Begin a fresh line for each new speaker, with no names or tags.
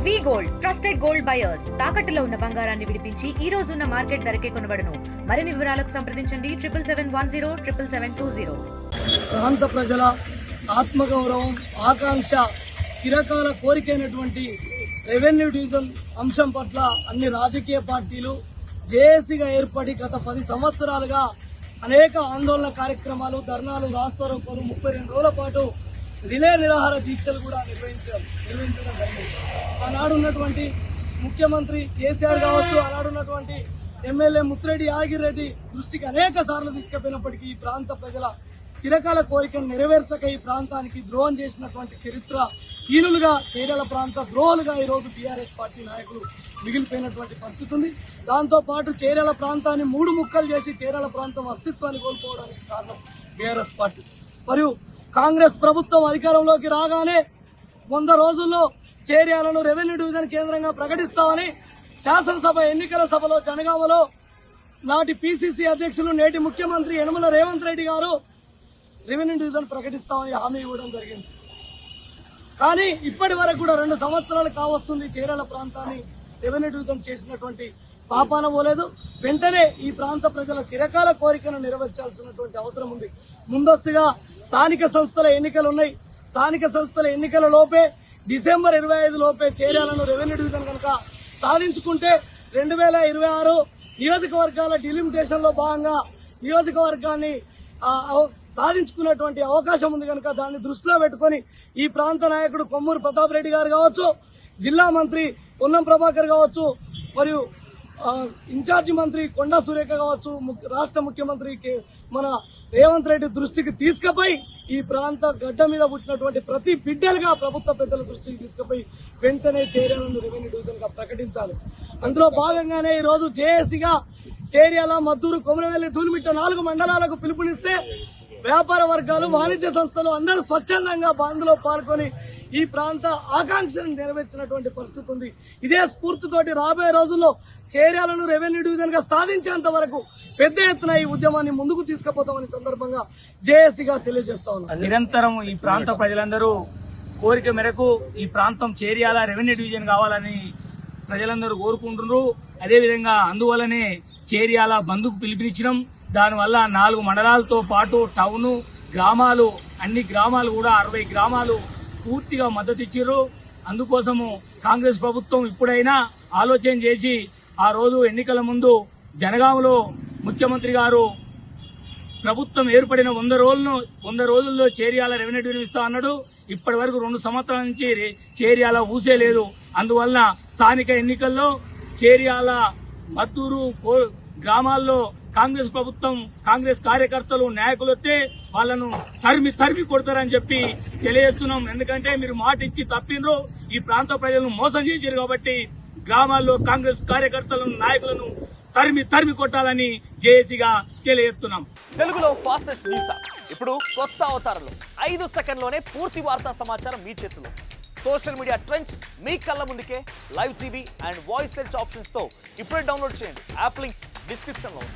వి gold trusted gold buyers తాకట్టులో ఉన్న బంగారాన్ని విడిపించి ఈ రోజు ఉన్న మార్కెట్ ధరకే కొనబడును. మరిన్ని వివరాలకు సంప్రదించండి 7771077720.
ప్రాంత ప్రజల ఆత్మగౌరవం ఆకాంక్ష చిరకాల కోరికైనటువంటి రెవెన్యూ డివిజన్ అంశం పట్ల అన్ని రాజకీయ పార్టీలు జేఏసీగా ఏర్పడి గత 10 సంవత్సరాలుగా అనేక ఆందోళన కార్యక్రమాలు, ధర్నాలు, రాస్తారోకోలు, 32 రోజుల పాటు రిలే నిరాహార దీక్షలు కూడా నిర్వహించడం జరిగింది. ఆనాడు ఉన్నటువంటి ముఖ్యమంత్రి కేసీఆర్ కావచ్చు, ఆనాడున్నటువంటి ఎమ్మెల్యే ముత్తిరెడ్డి యాదగిరెడ్డి దృష్టికి అనేక సార్లు తీసుకుపోయినప్పటికీ ఈ ప్రాంత ప్రజల చిరకాల కోరికను నెరవేర్చక ఈ ప్రాంతానికి ద్రోహం చేసినటువంటి చరిత్ర హీనులుగా, చేరల ప్రాంత ద్రోహులుగా ఈరోజు టీఆర్ఎస్ పార్టీ నాయకులు మిగిలిపోయినటువంటి పరిస్థితి ఉంది. దాంతో పాటు చేరల ప్రాంతాన్ని 3 ముక్కలు చేసి చేరల ప్రాంతం అస్తిత్వాన్ని కోల్పోవడానికి కారణం టీఆర్ఎస్ పార్టీ. మరియు కాంగ్రెస్ ప్రభుత్వం అధికారంలోకి రాగానే 100 రోజుల్లో చేర్యాలను రెవెన్యూ డివిజన్ కేంద్రంగా ప్రకటిస్తామని శాసనసభ ఎన్నికల సభలో జనగామలో నాటి పిసిసి అధ్యక్షులు, నేటి ముఖ్యమంత్రి యనమల రేవంత్ రెడ్డి గారు రెవెన్యూ డివిజన్ ప్రకటిస్తామని హామీ ఇవ్వడం జరిగింది. కానీ ఇప్పటి వరకు కూడా 2 సంవత్సరాలు కావస్తుంది చేరల ప్రాంతాన్ని రెవెన్యూ డివిజన్ చేసినటువంటి పాపాన పోలేదు. వెంటనే ఈ ప్రాంత ప్రజల చిరకాల కోరికను నెరవేర్చాల్సినటువంటి అవసరం ఉంది. ముందస్తుగా స్థానిక సంస్థల ఎన్నికలు ఉన్నాయి. స్థానిక సంస్థల ఎన్నికల లోపే డిసెంబర్ 25 లోపే చేర్యాలను రెవెన్యూ డివిజన్ కనుక సాధించుకుంటే 2026 నియోజకవర్గాల డిలిమిటేషన్ లో భాగంగా నియోజకవర్గాన్ని సాధించుకున్నటువంటి అవకాశం ఉంది. కనుక దాన్ని దృష్టిలో పెట్టుకుని ఈ ప్రాంత నాయకుడు కొమ్మూరు ప్రతాప్ రెడ్డి గారు కావచ్చు, జిల్లా మంత్రి పొన్నం ప్రభాకర్ కావచ్చు, మరియు ఇన్ఛార్జి మంత్రి కొండా సురేఖ కావచ్చు, రాష్ట్ర ముఖ్యమంత్రి మన రేవంత్ రెడ్డి దృష్టికి తీసుకుపోయి ఈ ప్రాంత గడ్డ మీద పుట్టినటువంటి ప్రతి బిడ్డలుగా ప్రభుత్వ పెద్దల దృష్టికి తీసుకుపోయి వెంటనే చేర్యాలను రెవెన్యూ డివిజన్ గా ప్రకటించాలి. అందులో భాగంగానే ఈ రోజు జేఏసీగా చేర్యాల, మద్దూరు, కొమరవెల్లి, ధూళిమిట్ట 4 మండలాలకు పిలుపునిస్తే వ్యాపార వర్గాలు, వాణిజ్య సంస్థలు అందరూ స్వచ్ఛందంగా బంద్లో పాల్గొని ఈ ప్రాంత ఆకాంక్షలను నెరవేర్చినటువంటి పరిస్థితి ఉంది. ఇదే స్ఫూర్తితోటి రాబోయే రోజుల్లో చేర్యాలను రెవెన్యూ డివిజన్ గా సాధించేంత వరకు పెద్ద ఎత్తున ఈ ఉద్యమాన్ని ముందుకు తీసుకుపోతామని సందర్భంగా జేఏసీగా తెలియజేస్తా ఉన్నాం.
నిరంతరం ఈ ప్రాంత ప్రజలందరూ కోరిక మేరకు ఈ ప్రాంతం చేర్యాల రెవెన్యూ డివిజన్ కావాలని ప్రజలందరూ కోరుకుంటున్నారు. అదేవిధంగా అందువల్లనే చేర్యాల బంద్కు పిలుపునిచ్చినాం. దానివల్ల 4 మండలాలతో పాటు టౌను, గ్రామాలు, అన్ని గ్రామాలు కూడా 60 గ్రామాలు పూర్తిగా మద్దతు ఇచ్చారు. అందుకోసము కాంగ్రెస్ ప్రభుత్వం ఇప్పుడైనా ఆలోచన చేసి ఆ రోజు ఎన్నికల ముందు జనగాంలో ముఖ్యమంత్రి గారు ప్రభుత్వం ఏర్పడిన 100 రోజుల్లో చేర్యాల రెవెన్యూ డివిజన్ ఇస్తా అన్నాడు. ఇప్పటి వరకు 2 సంవత్సరాల నుంచి చేర్యాల ఊసే లేదు. అందువలన స్థానిక ఎన్నికల్లో చేర్యాల, మద్దూరు గ్రామాల్లో కాంగ్రెస్ ప్రభుత్వం, కాంగ్రెస్ కార్యకర్తలు, నాయకులు వస్తే వాళ్ళను తరిమి కొడతారని చెప్పి తెలియజేస్తున్నాం. ఎందుకంటే మీరు మాట ఇచ్చి తప్పిండ్రు, ఈ ప్రాంత ప్రజలను మోసం చేశారు. కాబట్టి గ్రామాల్లో కాంగ్రెస్ కార్యకర్తలను, నాయకులను తరిమి కొట్టాలని జేఏసీగా తెలియజేస్తున్నాం.
తెలుగులో ఫాస్టెస్ట్ న్యూస్ ఇప్పుడు కొత్త అవతారంలో 5 సెకండ్లోనే పూర్తి వార్తా సమాచారం మీ చేతిలో. సోషల్ మీడియా ట్రెండ్స్ మీ కళ్ళ ముందుకే live TV and voice search options తో ఇప్పుడే డౌన్లోడ్ చేయండి. యాప్ లింక్ డిస్క్రిప్షన్ లో ఉంది.